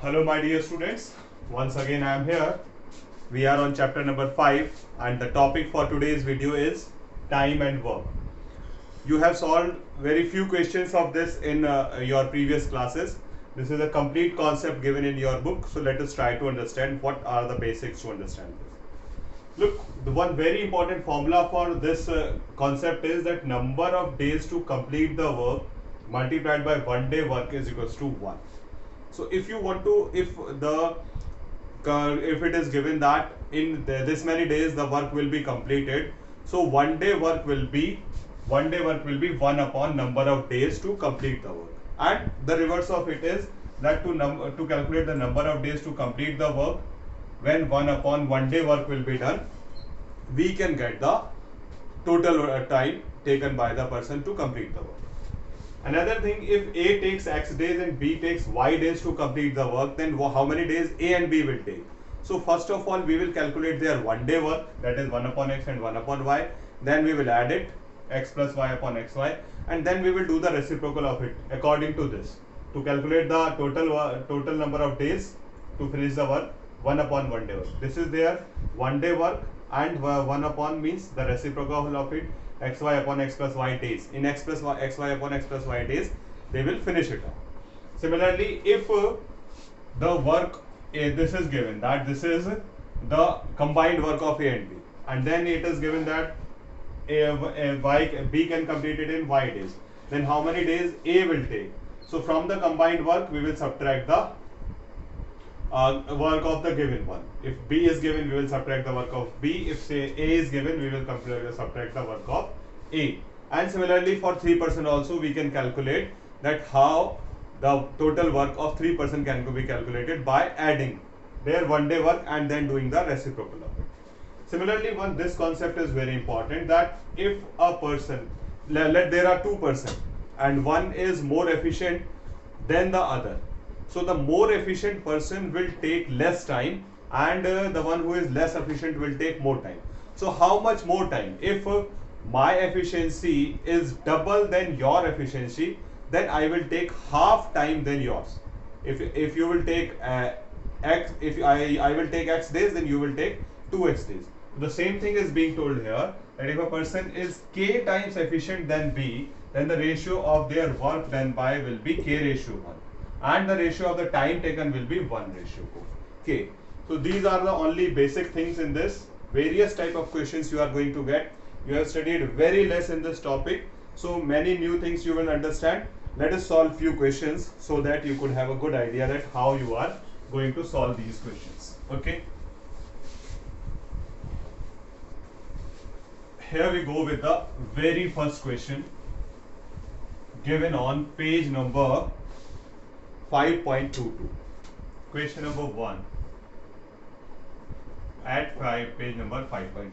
Hello my dear students, once again I am here. We are on chapter number 5 and the topic for today's video is time and work. You have solved very few questions of this in your previous classes. This is a complete concept given in your book, so let us try to understand what are the basics to understand this. Look, the one very important formula for this concept is that number of days to complete the work multiplied by 1 day work is equals to 1. So if you want to, if it is given that in this many days the work will be completed, so 1 day work will be 1 upon number of days to complete the work, and the reverse of it is that to calculate the number of days to complete the work, when 1 upon 1 day work will be done, we can get the total time taken by the person to complete the work. Another thing, if A takes X days and B takes Y days to complete the work, then how many days A and B will take? So first of all, we will calculate their 1 day work, that is 1 upon X and 1 upon Y. Then we will add it, X plus Y upon XY, and then we will do the reciprocal of it according to this. To calculate the total number of days to finish the work, 1 upon 1 day work. This is their 1 day work, and 1 upon means the reciprocal of it, xy upon x plus y days. In x plus y, xy upon x plus y days, they will finish it off. Similarly, if the work this is given that this is the combined work of A and B, and then it is given that B can complete it in y days, then how many days A will take? So from the combined work, we will subtract the work of the given one. If B is given, we will subtract the work of B. If say A is given, we will subtract the work of A. And similarly for 3% also, we can calculate that how the total work of 3% can be calculated by adding their 1 day work and then doing the reciprocal of it. Similarly, this concept is very important, that if a person, there are 2 persons and one is more efficient than the other. So the more efficient person will take less time, and the one who is less efficient will take more time. So how much more time? If my efficiency is double than your efficiency, then I will take half time than yours. If you will take x, if I will take x days, then you will take 2x days. The same thing is being told here, that if a person is k times efficient than B, then the ratio of their work done by will be k ratio 1. And the ratio of the time taken will be 1 ratio k. So these are the only basic things in this. Various type of questions you are going to get. You have studied very less in this topic, so many new things you will understand. Let us solve few questions so that you could have a good idea that how you are going to solve these questions. Okay. Here we go with the very first question given on page number 5.22. Question number 1 at page number 5.22.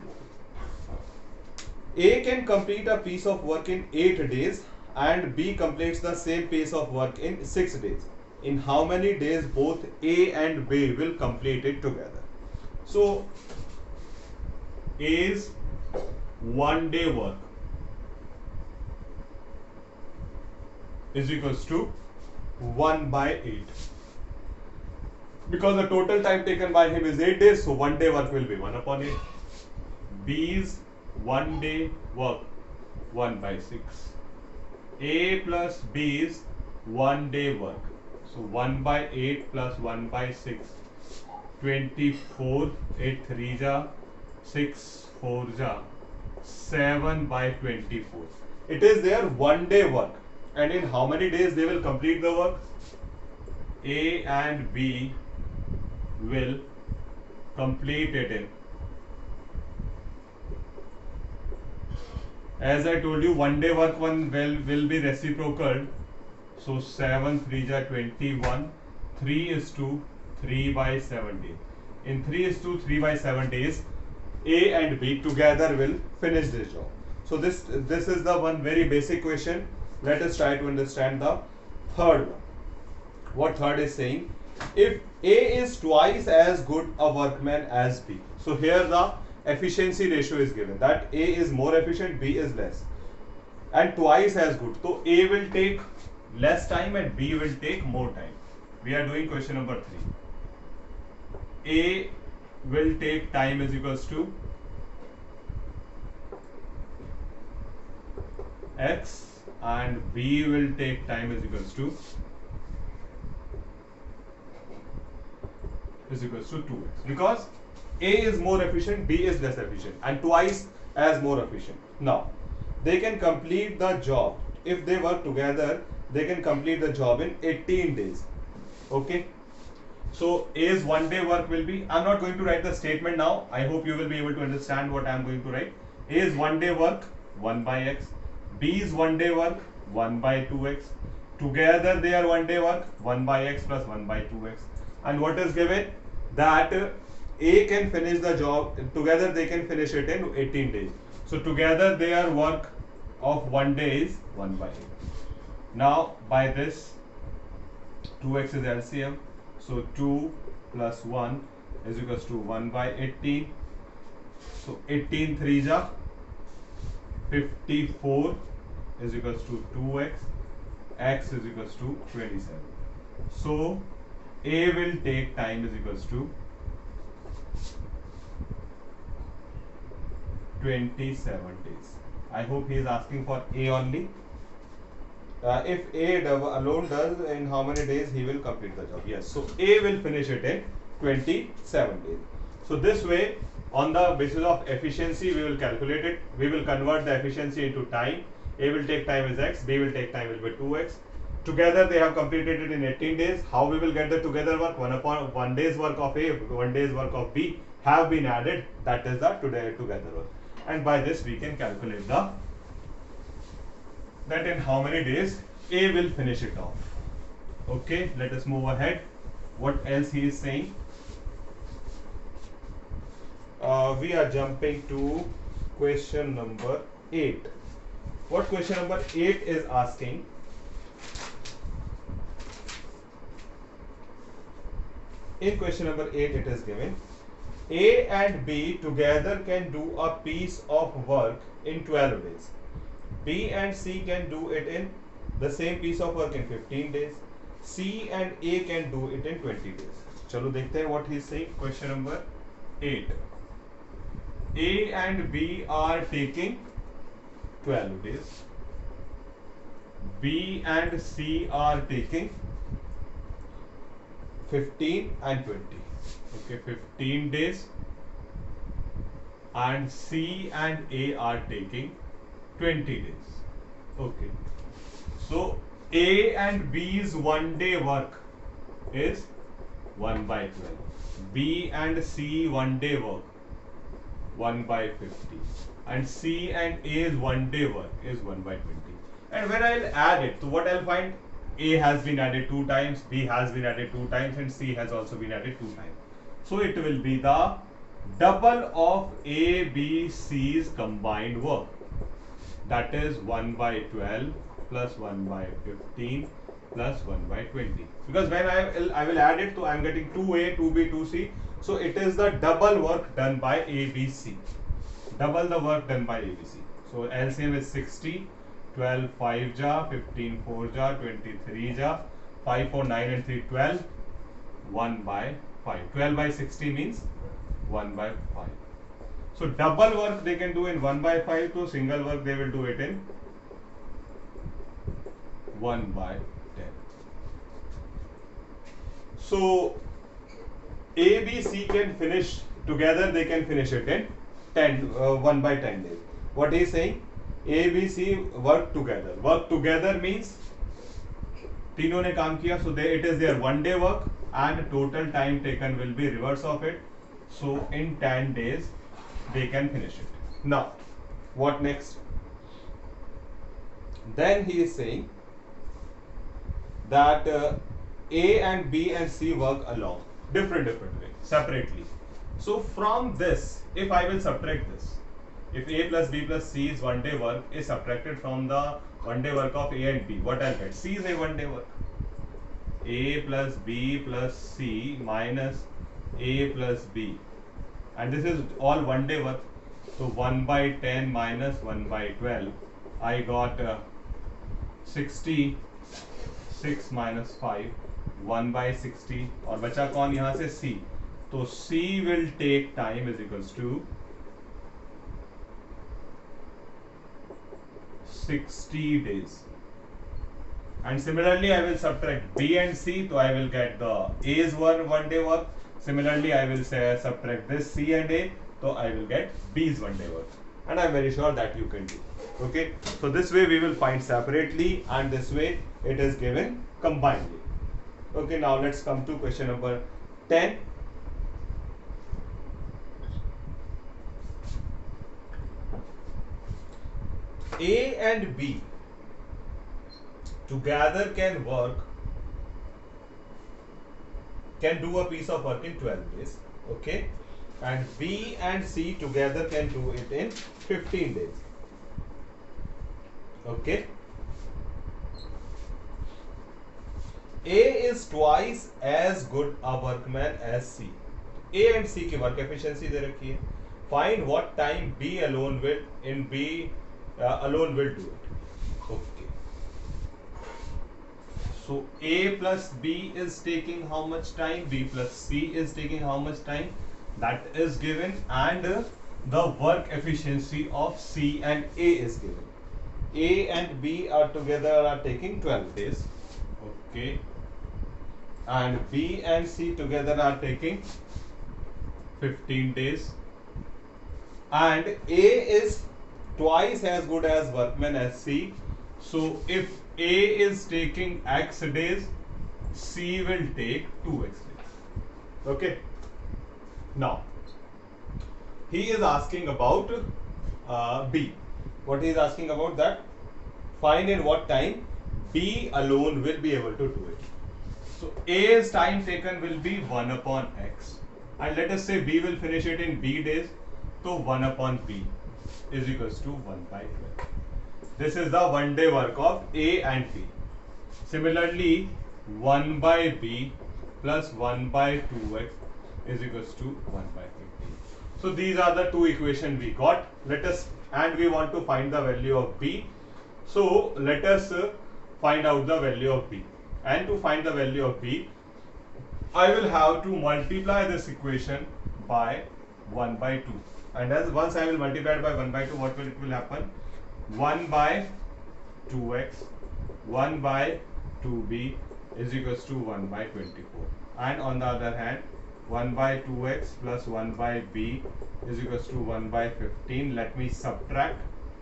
A can complete a piece of work in 8 days and B completes the same piece of work in 6 days. In how many days both A and B will complete it together? So A's 1 day work is equals to 1 by 8, because the total time taken by him is 8 days, so 1 day work will be 1 upon 8. B's 1 day work 1 by 6. A plus B's 1 day work, so 1 by 8 plus 1 by 6, 24, 8 3 ja, 6 4 ja, 7 by 24. It is their 1 day work, and in how many days they will complete the work? A and B will complete it in, as I told you, 1 day work will be reciprocal. So 7 3 ja 21, 3 is to 3 by 7 days. In 3 is to 3 by 7 days, A and B together will finish this job. So this is the one very basic question. Let us try to understand the third one. What third is saying? If A is twice as good a workman as B. So here the efficiency ratio is given, that A is more efficient, B is less, and twice as good. So A will take less time and B will take more time. We are doing question number 3. A will take time is equals to x and B will take time is equals to 2x, because A is more efficient, B is less efficient, and twice as more efficient. Now they can complete the job. If they work together, they can complete the job in 18 days. Okay, so A's 1 day work will be, I'm not going to write the statement now, I hope you will be able to understand what I'm going to write. A's 1 day work 1 by x, B's 1 day work 1 by 2x, together they are 1 day work 1 by x plus 1 by 2x. And what is given? That A can finish the job, together they can finish it in 18 days. So together their work of 1 day is 1 by 8. Now by this 2x is LCM, so 2 plus 1 is equals to 1 by 18. So 18 3 ja 54 is equals to 2x, x is equals to 27. So A will take time is equals to 27 days. I hope he is asking for A only. If A alone does, in how many days he will complete the job? Yes, so A will finish it in 27 days. So this way, on the basis of efficiency, we will calculate it. We will convert the efficiency into time. A will take time is x, B will take time will be 2x. Together they have completed it in 18 days. How we will get the together work? 1 day's work of A, 1 day's work of B have been added. That is the together work. And by this we can calculate that in how many days A will finish it off. Okay, let us move ahead. What else he is saying? We are jumping to question number 8. What question number 8 is asking? In question number 8 it is given, A and B together can do a piece of work in 12 days. B and C can do it in the same piece of work in 15 days. C and A can do it in 20 days. Chalo dekhte hain what he is saying. Question number 8. A and B are taking 12 days. B and C are taking 15 and 20. Okay, 15 days. And C and A are taking 20 days. Okay. So A and B's 1 day work is 1 by 12. B and C 1 day work 1 by 50. And C and A's 1 day work is 1 by 20. And when I'll add it, so what I'll find? A has been added 2 times, B has been added 2 times, and C has also been added 2 times. So it will be the double of A, B, C's combined work. That is 1 by 12 plus 1 by 15 plus 1 by 20. Because when I will add it, so I am getting 2A, 2B, 2C. So it is the double work done by A, B, C. Double the work done by A, B, C. So LCM is 60. 12 5 ja, 15 4 ja, 23 ja, 5 4 9 and 3 12, 1 by 5. 12 by 60 means 1 by 5. So double work they can do in 1 by 5, to single work they will do it in 1 by 10. So A, B, C can finish together, they can finish it in 1 by 10 days. What he is saying? A, B, C work together. Work together means तीनों ने काम किया, so it is their 1 day work, and total time taken will be reverse of it. So in 10 days they can finish it. Now what next? Then he is saying that A and B and C work along different way, separately. So from this, if I will subtract this, if A plus B plus C is 1 day work is subtracted from the 1 day work of A and B, what I'll get? C is a 1 day work. A plus B plus C minus A plus B, and this is all 1 day work. So 1 by 10 minus 1 by 12, I got 66 minus 5, 1/60 और बचा कौन यहां से C, तो C will take time is equals to 60 days. And similarly I will subtract B and C, so I will get the A's one day work. Similarly I will say subtract this C and A, so I will get B's one day work, and I'm very sure that you can do. Okay, so this way we will find separately, and this way it is given combinedly. Okay, now let's come to question number 10. A and B together can do a piece of work in 12 days. Okay, and B and C together can do it in 15 days. Okay, A is twice as good a workman as C. A and C की work efficiency दे रखी है. Find what time B alone will do it. Okay. So A plus B is taking how much time? B plus C is taking how much time? That is given, and the work efficiency of C and A is given. A and B are together are taking 12 days. Okay. And B and C together are taking 15 days. And A is twice as good as workman as C. So if A is taking X days, C will take 2X days. Okay. Now, he is asking about B. What he is asking about that? Find in what time B alone will be able to do it. So A's time taken will be 1 upon X. And let us say B will finish it in B days. So 1 upon B is equals to 1/12. This is the one day work of A and B. Similarly, 1/B plus 1/2X is equals to 1/15. So these are the two equations we got. And we want to find the value of B. So let us find out the value of B. And to find the value of B, I will have to multiply this equation by 1/2. And as once I will multiply it by 1/2, what will happen? 1/2x 1/2b is equals to 1/24. And on the other hand, 1/2x plus 1/b is equals to 1/15. Let me subtract.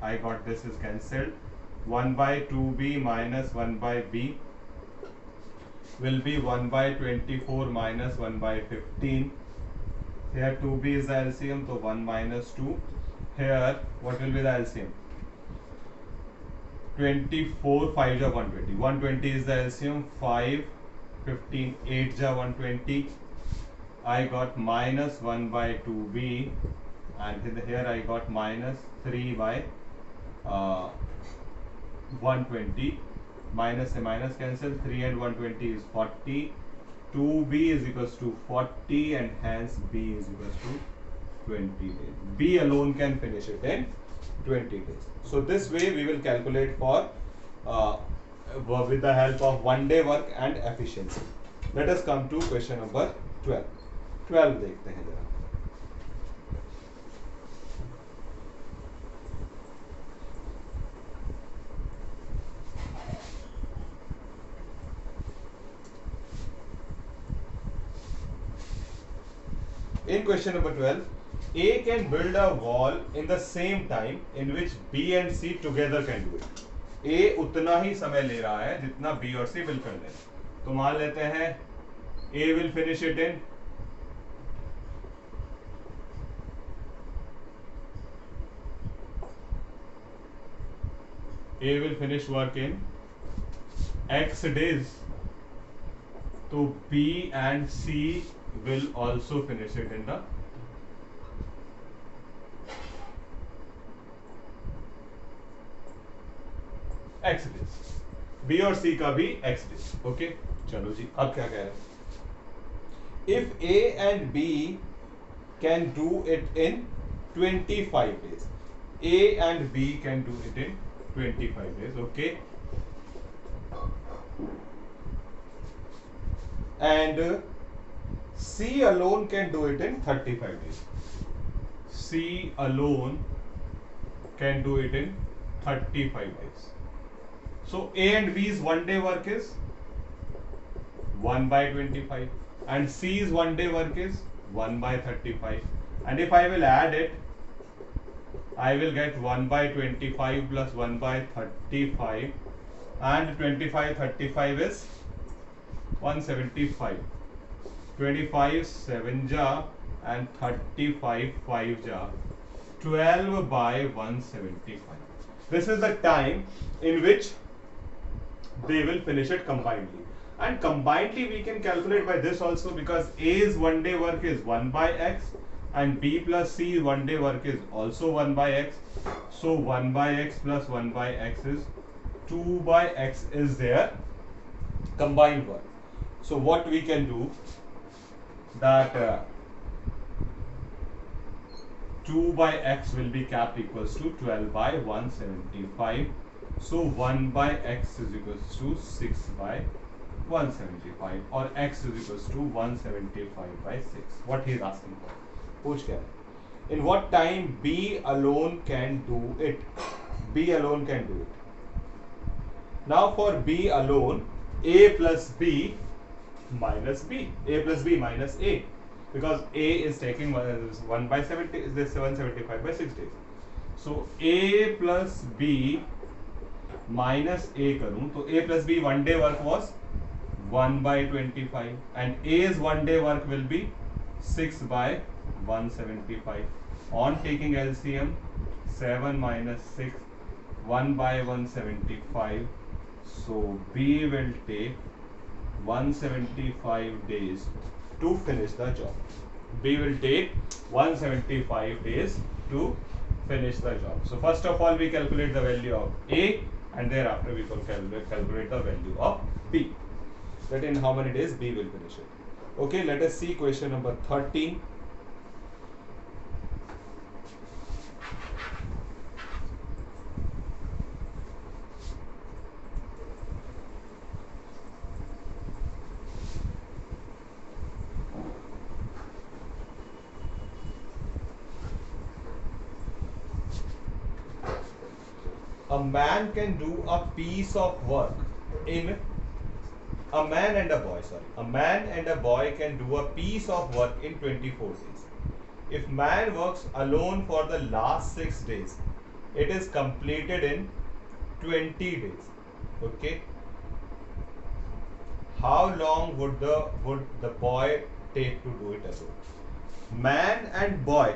I got this is cancelled. 1/2b minus 1/b will be 1/24 minus 1/15. Here 2b is the LCM, so 1 minus 2. Here what will be the LCM? 24 5 ja 120. 120 is the LCM. 5 15 8 ja 120. I got minus 1/2b, and here I got minus 3/120. Minus a minus cancel. 3 and 120 is 40. 2b is equals to 40, and hence B is equals to 20 days. B alone can finish it in 20 days. So this way we will calculate for with the help of one day work and efficiency. Let us come to question number 12. 12 देखते हैं जरा. In question number 12, A can build a wall in the same time in which B and C together can do it. A उतना ही समय ले रहा है जितना B और C मिलकर ले. तो मान लेते हैं A will finish it in work in X days. So B and C will also finish it in the X days. B और C का भी X days. Okay, चलो जी. अब क्या कह रहे हैं? If A and B can do it in 25 days. A and B can do it in 25 days. Okay. and C alone can do it in 35 days. C alone can do it in 35 days. So A and B's 1 day work is 1 by 25 and C's 1 day work is 1 by 35, and if I will add it, I will get 1 by 25 plus 1 by 35, and 25 35 is 175. 25 7 ja and 35 5 ja, 12 by 175. This is the time in which they will finish it combinedly. And combinedly we can calculate by this also, because A's 1 day work is 1 by x and B plus C 1 day work is also 1 by x. So 1 by x plus 1 by x is 2 by x is their combined work. So what we can do, that 2 by x will be capped equals to 12 by 175. So 1 by x is equals to 6 by 175, or x is equals to 175 by 6. What he is asking for. पूछ क्या है? In what time B alone can do it? B alone can do it. Now for B alone, A plus B minus B. A plus B minus A. Because A is taking 1 by 70, is this 175 by 6 days. So A plus B minus A करूँ तो A plus B 1 day work was 1 by 25 and A's 1 day work will be 6 by 175. On taking LCM, 7 minus 6, 1 by 175. So B will take 175 days to finish the job. B will take 175 days to finish the job. So first of all we calculate the value of A, and thereafter we will calculate the value of B. That in how many days B will finish it. Okay, let us see question number 13. A man can do a piece of work in a man and a boy can do a piece of work in 24 days. If man works alone for the last 6 days, it is completed in 20 days. Okay. How long would the boy take to do it alone? Man and boy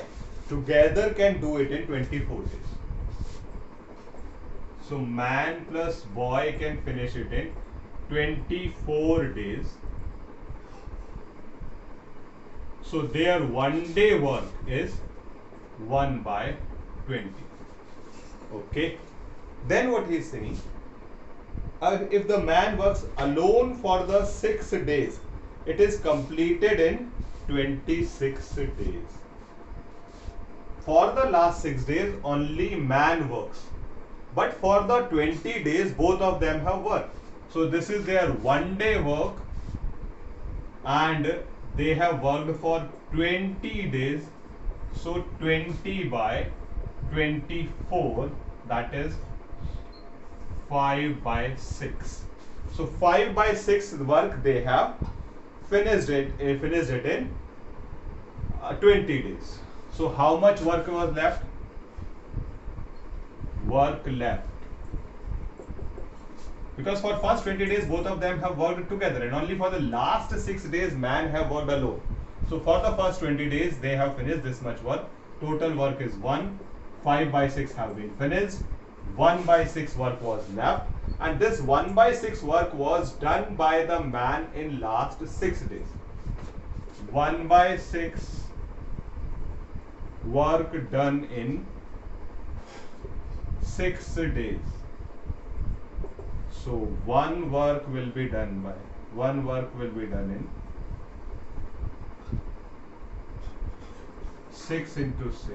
together can do it in 24 days. So man plus boy can finish it in 24 days. So their 1 day work is 1 by 20. Okay. Then what he is saying, if the man works alone for the 6 days, it is completed in 26 days. For the last 6 days, only man works. But for the 20 days, both of them have worked. So this is their 1 day work, and they have worked for 20 days. So 20 by 24, that is 5 by 6. So 5 by 6 work they have finished it in 20 days. So how much work was left? Work left. Because for first 20 days both of them have worked together, and only for the last 6 days man have worked alone. So for the first 20 days they have finished this much work. Total work is 1. 5 by 6 have been finished. 1 by 6 work was left, and this 1 by 6 work was done by the man in last 6 days. 1 by 6 work done in 6 days. So one work will be done in 6 into 6,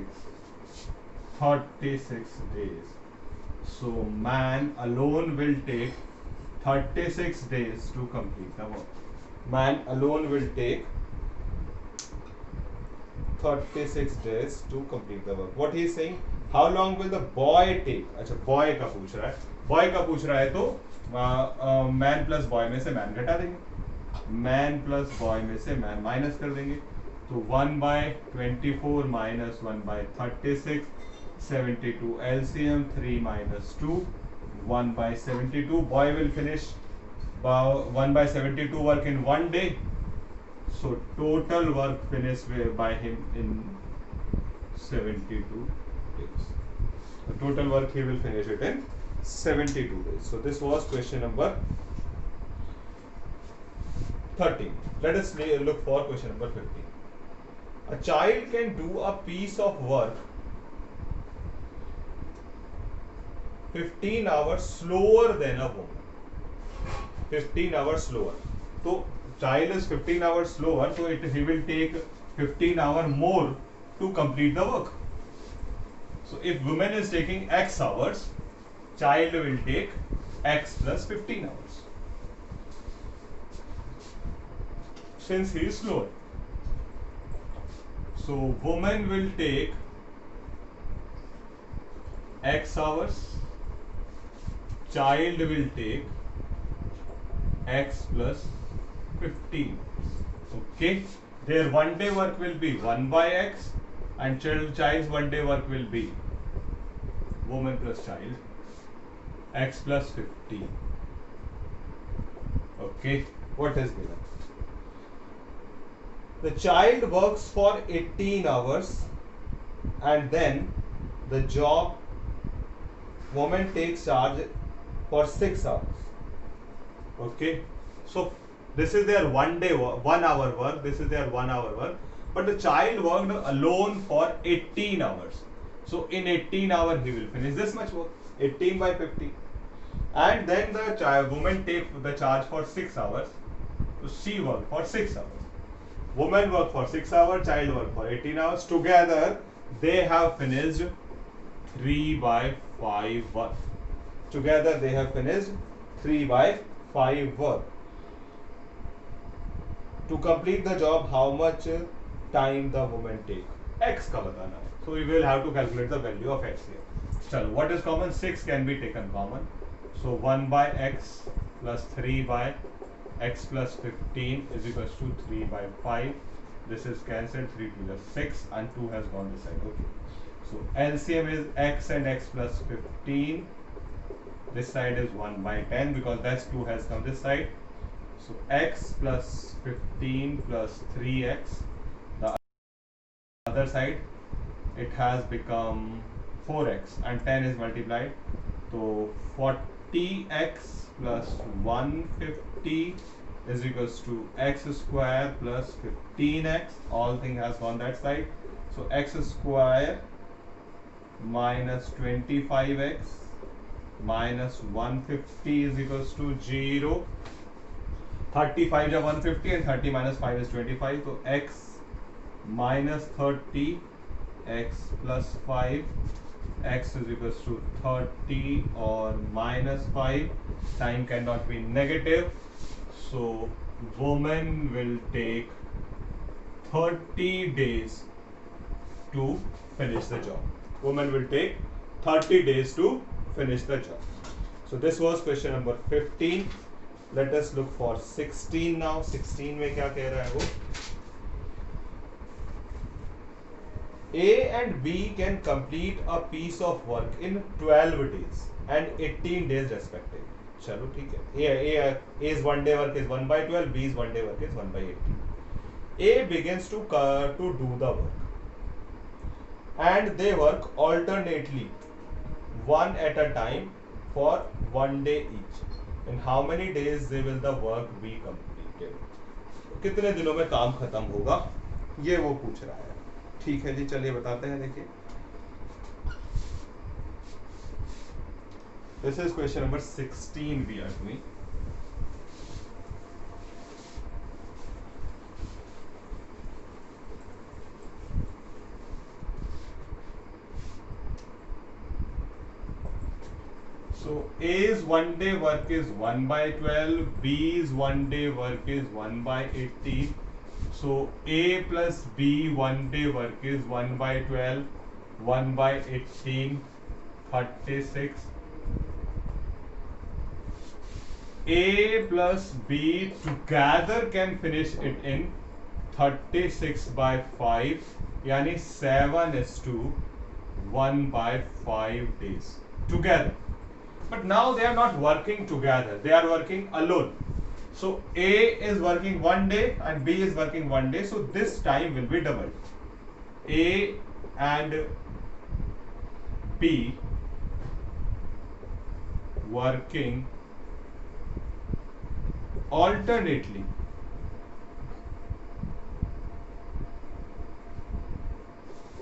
36 days. So man alone will take 36 days to complete the work. man alone will take 36 days to complete the work. What he is saying, how long will the boy take? अच्छा boy का पूछ रहा है, boy का पूछ रहा है तो man plus boy में से man घटा देंगे, man plus boy में से man माइनस कर देंगे, तो 1/24 minus 1/36, 72 LCM 3 minus 2, 1/72. Boy will finish 1/72 work in 1 day. So total work finished by him in 72 days. The total work he will finish it in 72 days. So this was question number 13. Let us look for question number 15. A child can do a piece of work 15 hours slower than a woman. 15 hours slower. So child is 15 hours slower, so he will take 15 hours more to complete the work. So if woman is taking x hours, child will take x plus 15 hours. Since he is slower, so woman will take x hours, child will take x plus 15. Okay, their 1 day work will be 1/x, and child's 1 day work will be woman plus child x plus 15. Okay, what is given? The child works for 18 hours and then the job woman takes charge for 6 hours. Okay, so this is their 1 day work, 1 hour work. This is their 1 hour work. But the child worked alone for 18 hours. So in 18 hours he will finish this much work. 18/50. And then the woman take the charge for 6 hours. So she worked for 6 hours. Woman worked for 6 hours. Child worked for 18 hours. Together they have finished 3/5 work. Together they have finished 3/5 work. To complete the job, how much time the woman take? X का बताना है. So we will have to calculate the value of x here. चलो, what is common? 6 can be taken common. So 1/x plus 3/x plus 15 is equals to 3/5. This is cancelled. 3 to the 6 and 2 has gone this side. Okay. So LCM is x and x plus 15. This side is 1/10 because that's 2 has come this side. So x plus 15 plus 3x. The other side, it has become 4x and 10 is multiplied. So 40x plus 150 is equals to x square plus 15x. All thing has gone that side. So x square minus 25x minus 150 is equals to 0. 35 is 150 and 30 minus 5 is 25. So x minus 30, x plus 5, x is equals to 30 or minus 5. Time cannot be negative. So woman will take 30 days to finish the job. Woman will take 30 days to finish the job. So this was question number 15. Let us look for 16 now. 16 में क्या कह रहा है वो? A and B can complete a piece of work in 12 days and 18 days respectively. चलो ठीक है. A's 1 day work is 1/12. B's 1 day work is 1/18. A begins to do the work, and they work alternately, one at a time, for 1 day each. In how many days will the work be completed? कितने दिनों में काम खत्म होगा, ये वो पूछ रहा है. ठीक है जी, चलिए बताते हैं. देखिए, this is question number 16 we are doing. So A's one day work is 1 by 12, B's one day work is 1 by 18. So A plus B one day work is 1 by 12, 1 by 18, 36. A plus B together can finish it in 36 by 5, yani 7:1 by 5 days together. But now they are not working together, they are working alone. So A is working 1 day and B is working 1 day, so this time will be doubled. A and B working alternately.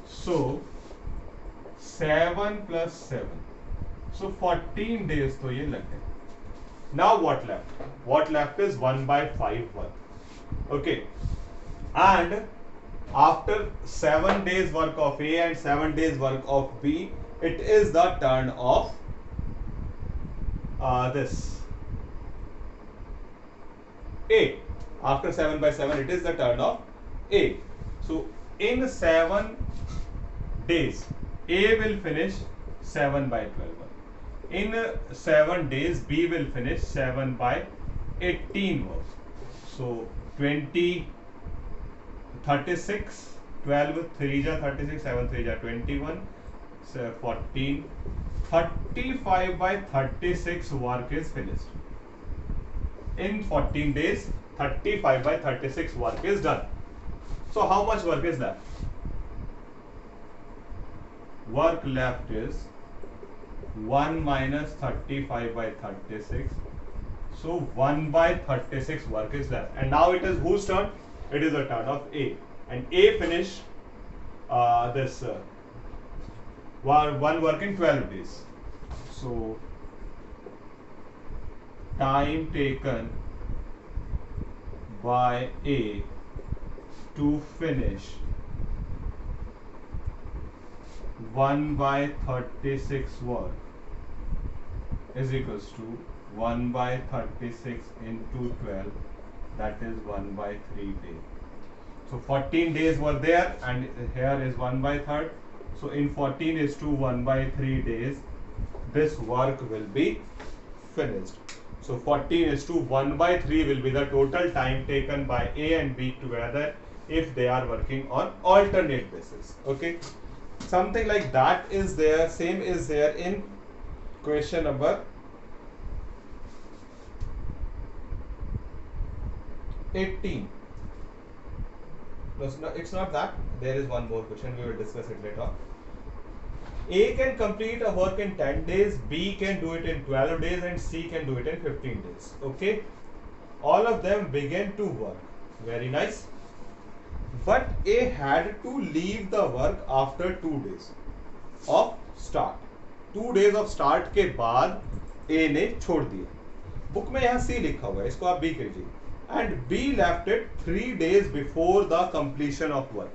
So 7 plus 7. So 14 days तो ये लग गए. Now what left? What left is 1 by 5 work. Okay. And after 7 days work of A and 7 days work of B, it is the turn of this A. After 7 by 7, it is the turn of A. So in 7 days, A will finish 7 by 12. In 7 days, B will finish 7 by 18 work. So 20, 36, 12, 3 ja 36, 7 3 ja 21, so 14, 35 by 36 work is finished. In 14 days, 35 by 36 work is done. So how much work is left? Work left is 1 minus 35 by 36. So 1 by 36 work is left. And now it is whose turn? It is the turn of A. And A finish this one work in 12 days. So time taken by A to finish 1 by 36 work is equals to 1 by 36 into 12, that is 1 by 3 days. So 14 days were there and here is 1 by 3rd. So in 14 is to 1 by 3 days, this work will be finished. So 14 is to 1 by 3 will be the total time taken by A and B together if they are working on alternate basis. Okay. Something like that is there, same is there in question number 18. No, it's not that. There is one more question, we will discuss it later. A can complete a work in 10 days, B can do it in 12 days and C can do it in 15 days. Okay. All of them began to work. Very nice. But A had to leave the work after 2 days of start. 2 days of start के बाद A ने छोड़ दिया. Book में यहाँ C लिखा हुआ है, इसको आप B कीजिए. And B left it 3 days before the completion of work.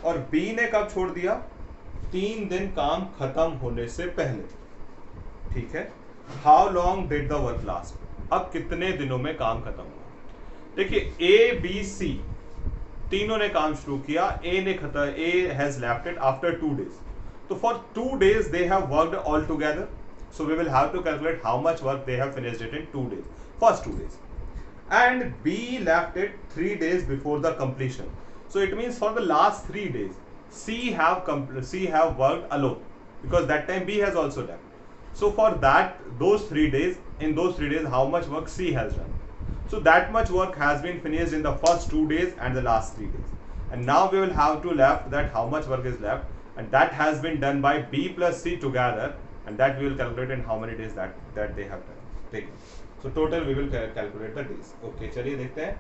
और B ने कब छोड़ दिया? 3 दिन काम खत्म होने से पहले. ठीक है. How long did the work last? अब कितने दिनों में काम खत्म हुआ? देखिए A, B, C तीनों ने काम शुरू किया. A has left it after 2 days. So for 2 days they have worked all together. So we will have to calculate how much work they have finished it in 2 days. First 2 days. And B left it 3 days before the completion. So it means for the last 3 days, C have worked alone because that time B has also done. So for that, in those 3 days, how much work C has done? So that much work has been finished in the first 2 days and the last 3 days. And now we will have to left that how much work is left, and that has been done by B plus C together, and that we will calculate in how many days that they have taken. So total we will calculate the days. Okay, चलिए देखते हैं.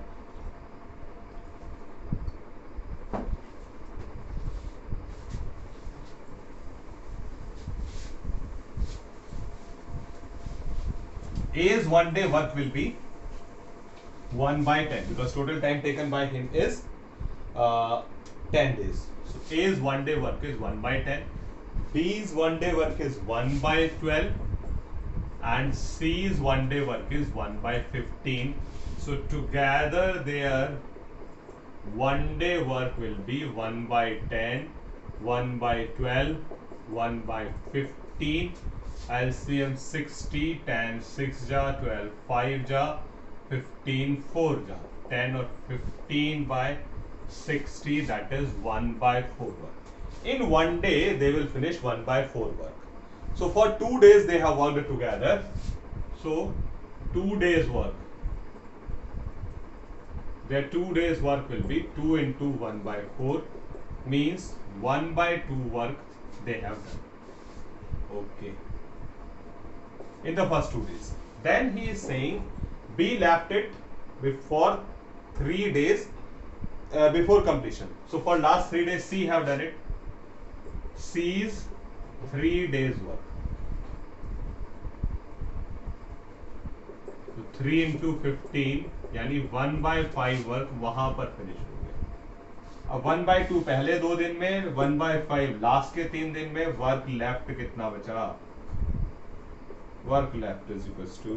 A's 1 day work will be 1 by 10 because total time taken by him is 10 days. So A's 1 day work is 1 by 10. B's 1 day work is 1 by 12. and C's one day work is 1 by 15. So together their one day work will be 1 by 10, 1 by 12, 1 by 15. LCM 60, 10, 6 ja, 12, 5 ja, 15, 4 ja. 10 or 15 by 60, that is 1 by 4 work. In one day, they will finish 1 by 4 work. So for 2 days, they have worked together. So 2 days work. Their 2 days work will be 2 into 1 by 4, means 1 by 2 work they have done. Okay. In the first 2 days. Then he is saying B left it before 3 days before completion. So for last 3 days C have done it. C's 3 days work. So 3 into 15 यानी 1 by 5 work वहां पर finish हो गया. अब 1 by 2 पहले 2 दिन में, 1 by 5 last के 3 दिन में. वर्क लेफ्ट कितना बचा? Work left is equals to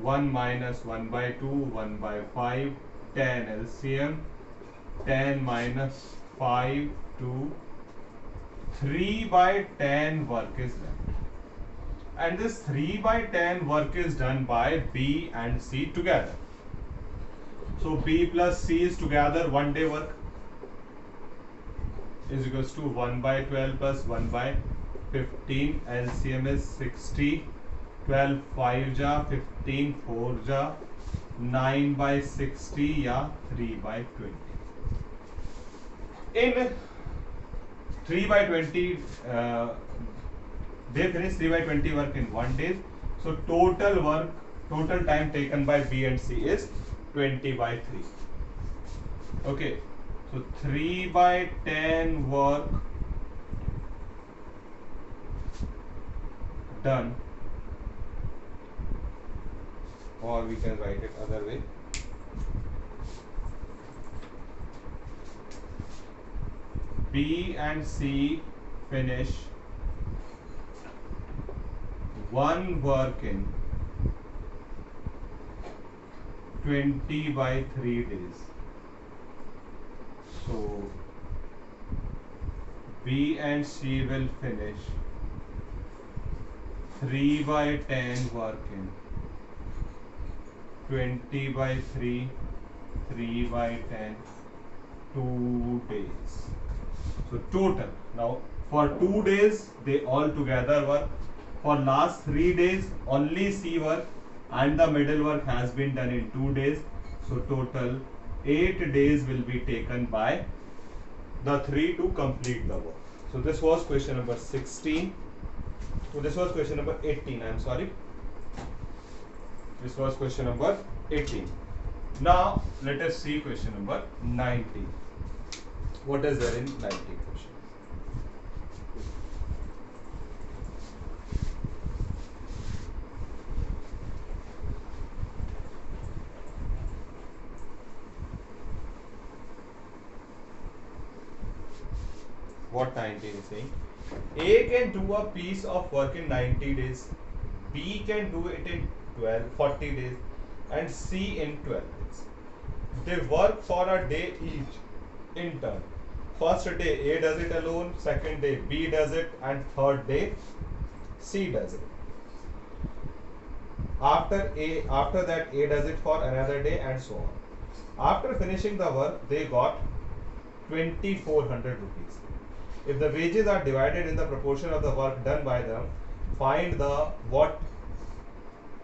1 minus 1 by 2, 1 by 5, 10 LCM, 10 minus 5 to 3 by 10 work is left. And this 3 by 10 work is done by B and C together. So B plus C is together 1 day work is equals to 1 by 12 plus 1 by 15. LCM is 60. 12 5 ja, 15 4 ja, 9 by 60 या 3 by 20. In 3 by 20 they finish 3 by 20 work in 1 day. So total time taken by B and C is 20 by 3. Okay, so 3 by 10 work done, or we can write it other way. B and C finish one work in 20 by 3 days. So B and C will finish 3 by 10 work in 20 by 3, 3 by 10, 2 days. So total. Now for 2 days they all together work. For last 3 days only C work and the middle work has been done in 2 days. So total 8 days will be taken by the 3 to complete the work. So this was question number 16. So this was question number 18. I am sorry. This was question number 18. Now let us see question number 19. What is there in 19 question? What 19 is saying? A can do a piece of work in 90 days. B can do it in 40 days and C in 12 days. They work for a day each in turn. First day A does it alone, second day B does it, and third day C does it. After that A does it for another day, and so on. After finishing the work, they got 2,400 rupees. If the wages are divided in the proportion of the work done by them, find the what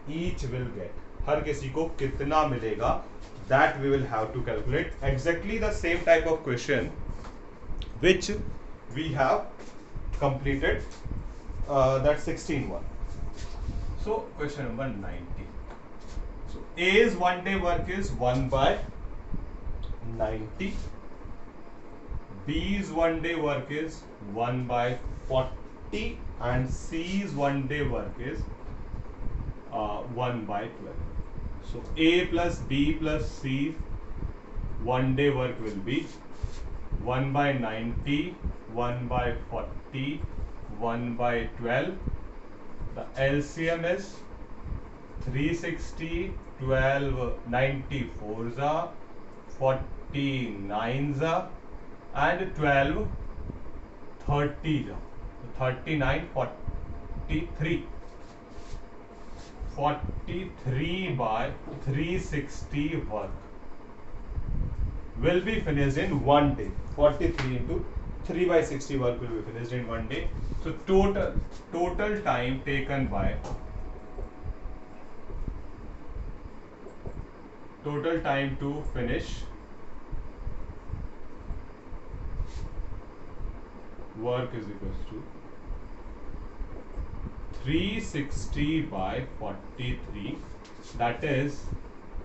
each will get. हर किसी को कितना मिलेगा, that we will have to calculate. Exactly the same type of question which we have completed that 16 one. So question number 19. So A's 1 day work is 1 by 90. B's 1 day work is 1 by 40 and C's 1 day work is 1 by 12. So A plus B plus C 1 day work will be 1 by 90, 1 by 40, 1 by 12. The LCM is 360, 12, 94 za, 49 za, and 12, 30 za. So 39, 43. 43 by 360 work will be finished in one day. 43 into 3 by 60 work will be finished in one day. So total time taken by total time to finish work is equals to 360 by 43, that is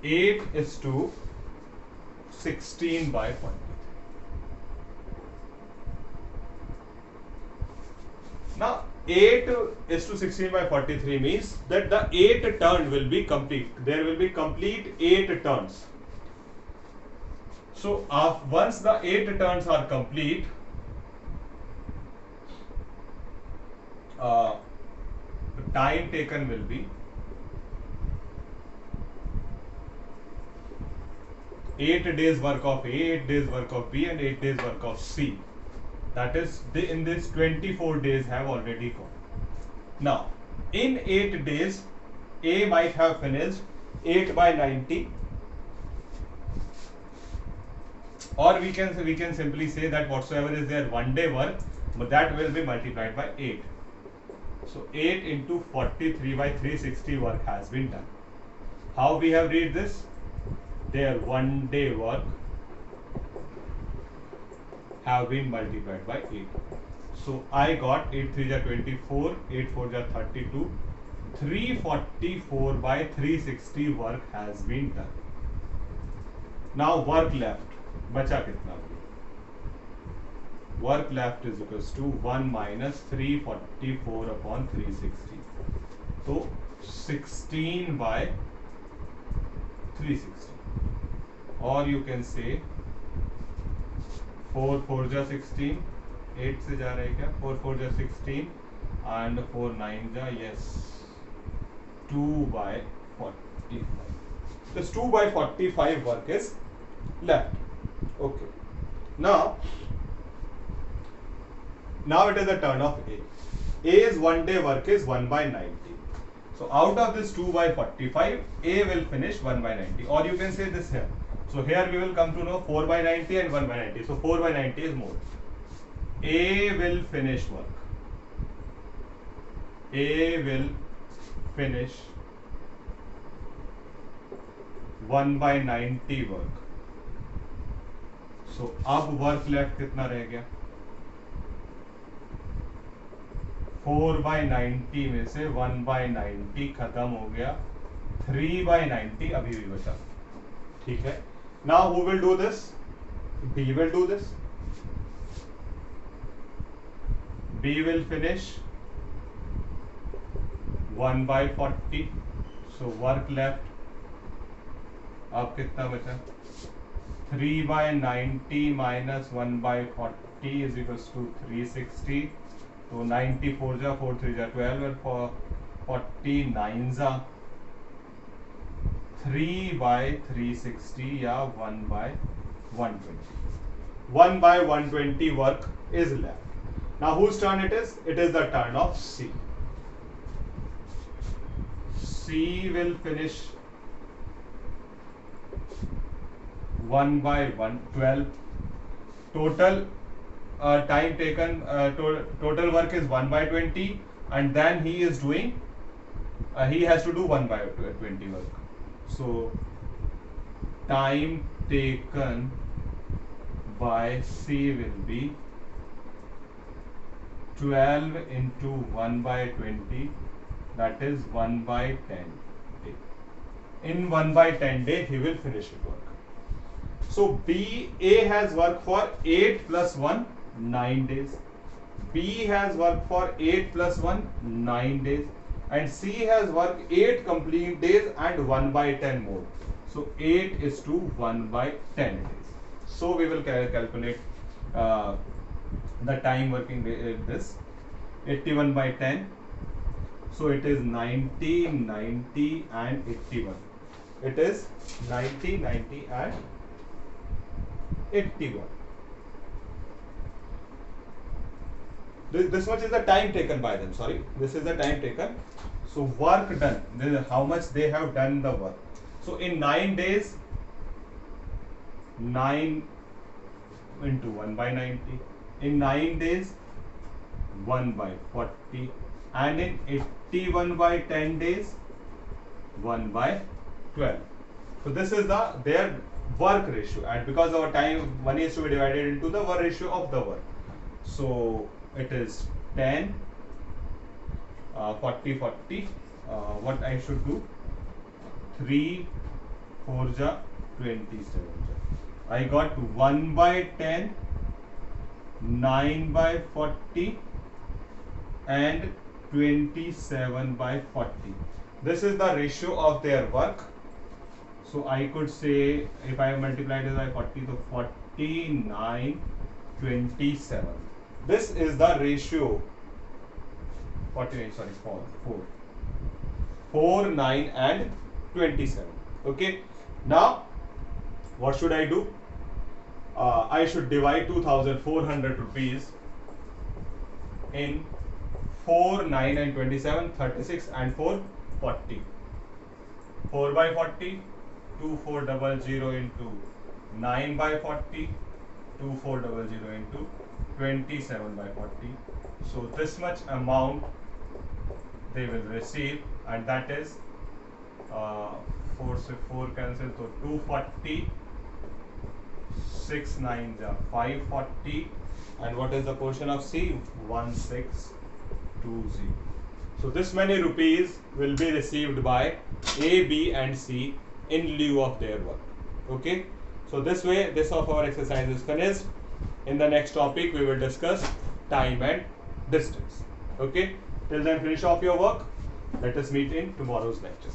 8 is to 16 by 43. Now 8 is to 16 by 43 means that the 8 turn will be complete. There will be complete 8 turns. So once the 8 turns are complete, the time taken will be 8 days work of A, 8 days work of B, and 8 days work of C. That is, in this 24 days have already gone. Now, in 8 days, A might have finished 8 by 90, or we can simply say that whatsoever is their one day work, that will be multiplied by 8. So 8 into 43 by 360 work has been done. How we have read this? Their one day work have been multiplied by 8. So I got 8 3 ja 24, 8 4 ja 32, 344 by 360 work has been done. Now work left, बचा कितना? Work left is equals to 1 minus 344 upon 360. So 16 by 360. Or you can say 4 4 ja 16, 8 से जा रहा है क्या? 4 4 ja 16 and 4 9 ja, yes, 2 by 45. This 2 by 45 work is left. Okay. Now it is the turn of A. A's one day work is 1 by 90. So out of this 2 by 45, A will finish 1 by 90. Or you can say this here. So here we will come to know 4 by 90 and 1 by 90. So 4 by 90 is more. A will finish work. A will finish 1 by 90 work. So अब work left कितना रह गया? 4 by 90 में से 1 by 90 खत्म हो गया, 3 by 90 अभी भी बचा. ठीक है. Now who will do this? B will do this. B will finish 1 by 40. So work left अब कितना बचा? 3 by 90 minus 1 by 40 is equals to 360. So 94 ja 4 3 ja 12 and for 49 ja 3 by 360 या 1 by 120. 1 by 120 work is left. Now whose turn it is? It is the turn of C. C will finish 1 by 112. Total time taken, total work is 1 by 20, and then he is doing, he has to do 1 by 20 work. So time taken by C will be 12 into 1 by 20, that is 1 by 10 day. In 1 by 10 day he will finish the work. So A has worked for 8 plus 1 9 days, B has worked for 8 plus 1 9 days, and C has worked 8 complete days and 1 by 10 more. So 8 is to 1 by 10 days. So we will calculate the time working day, this 81 by 10 So it is 90, 90 and 81. It is 90, 90 and 81. This much is the time taken by them. Sorry, this is the time taken. So work done. This is how much they have done the work. So in 9 days, 9 into 1 by 90. In 9 days, 1 by 40. And in 81 by 10 days, 1 by 12. So this is their work ratio, and because our time 1 is to be divided into the work ratio of the work. So it is 10, 40, 40. What I should do? 3, 4 ja, 27 ja. I got 1 by 10, 9 by 40 and 27 by 40. This is the ratio of their work. So I could say, if I multiply it by 40, so 49, 27. This is the ratio. 49, sorry, 4, 9 and 27. Okay. Now, what should I do? I should divide 2,400 rupees in 4, 9 and 27, 36 and 4, 40. 4 by 40, 2400 into 9 by 40, 2400 into 27 by 40. So this much amount they will receive, and that is 4 से 4 cancel, so 240, 6 9 ja 540, and what is the portion of C? 1620. So this many rupees will be received by A, B and C in lieu of their work. Okay. So this way, this of our exercise is finished. In the next topic, we will discuss time and distance. Okay. Till then, finish off your work. Let us meet in tomorrow's lecture.